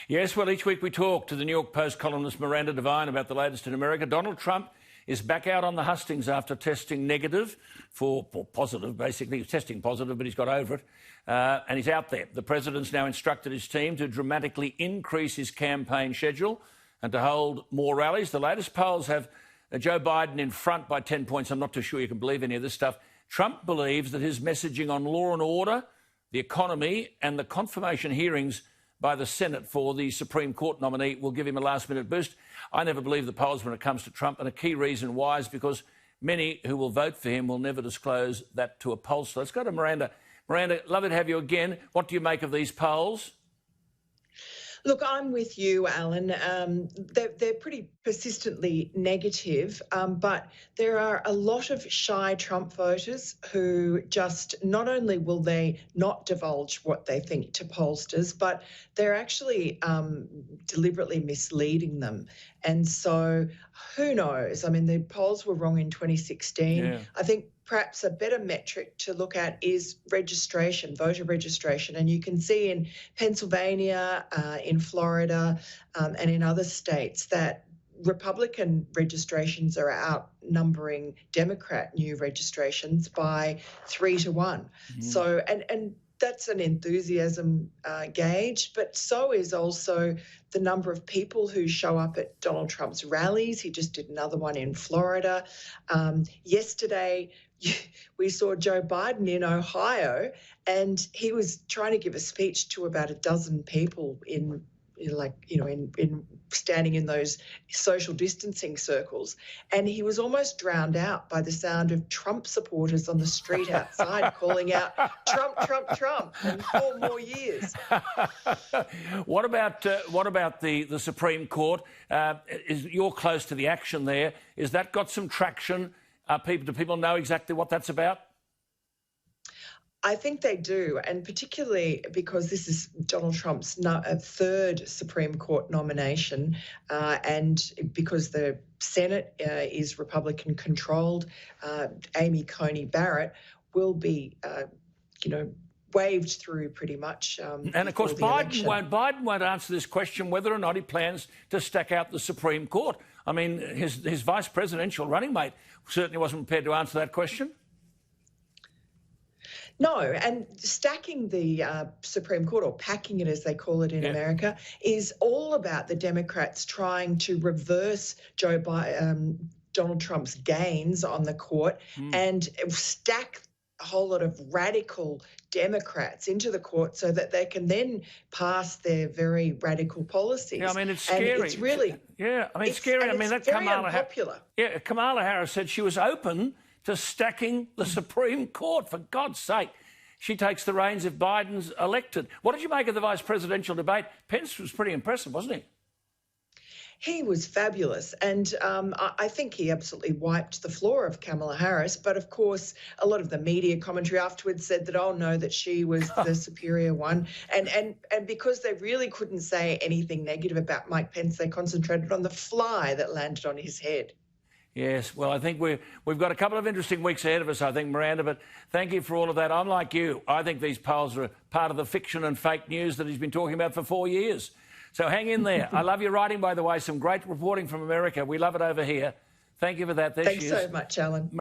Yes, well, each week we talk to the New York Post columnist Miranda Devine about the latest in America. Donald Trump is back out on the hustings after testing negative or positive, basically. He was testing positive, but he's got over it. And he's out there. The president's now instructed his team to dramatically increase his campaign schedule and to hold more rallies. The latest polls have Joe Biden in front by 10 points. I'm not too sure you can believe any of this stuff. Trump believes that his messaging on law and order, the economy and the confirmation hearings by the Senate for the Supreme Court nominee will give him a last-minute boost. I never believe the polls when it comes to Trump, and a key reason why is because many who will vote for him will never disclose that to a pollster. Let's go to Miranda. Miranda, lovely to have you again. What do you make of these polls? Look, I'm with you, Alan. They're pretty persistently negative, but there are a lot of shy Trump voters who just not only will they not divulge what they think to pollsters, but they're actually deliberately misleading them. And so who knows? I mean, the polls were wrong in 2016. Yeah. I think perhaps a better metric to look at is registration, voter registration. And you can see in Pennsylvania, in Florida, and in other states that Republican registrations are outnumbering Democrat new registrations by 3 to 1. Mm-hmm. So, and that's an enthusiasm gauge, but so is also the number of people who show up at Donald Trump's rallies. He just did another one in Florida. Yesterday, we saw Joe Biden in Ohio, and he was trying to give a speech to about a dozen people in standing in those social distancing circles. And he was almost drowned out by the sound of Trump supporters on the street outside calling out, Trump, Trump, Trump, and 4 more years. What about the Supreme Court? You're close to the action there. Is that got some traction? Do people know exactly what that's about? I think they do, and particularly because this is Donald Trump's third Supreme Court nomination, and because the Senate is Republican-controlled, Amy Coney Barrett will be, waved through pretty much. And of course, Biden won't answer this question whether or not he plans to stack out the Supreme Court. I mean, his vice presidential running mate certainly wasn't prepared to answer that question. No, and stacking the Supreme Court, or packing it as they call it in America, is all about the Democrats trying to reverse Donald Trump's gains on the court and stack a whole lot of radical Democrats into the court so that they can then pass their very radical policies. Yeah, I mean, it's scary. And it's really... Yeah, I mean, it's scary. I mean, that Kamala Harris said she was open to stacking the Supreme Court, for God's sake. She takes the reins if Biden's elected. What did you make of the vice presidential debate? Pence was pretty impressive, wasn't he? He was fabulous, and I think he absolutely wiped the floor of Kamala Harris. But, of course, a lot of the media commentary afterwards said that, oh, no, that she was the superior one. And because they really couldn't say anything negative about Mike Pence, they concentrated on the fly that landed on his head. Yes, well, I think we've got a couple of interesting weeks ahead of us, I think, Miranda, but thank you for all of that. I'm like you. I think these polls are part of the fiction and fake news that he's been talking about for 4 years. So hang in there. I love your writing, by the way. Some great reporting from America. We love it over here. Thank you for that. There Thanks she is. so much, Alan.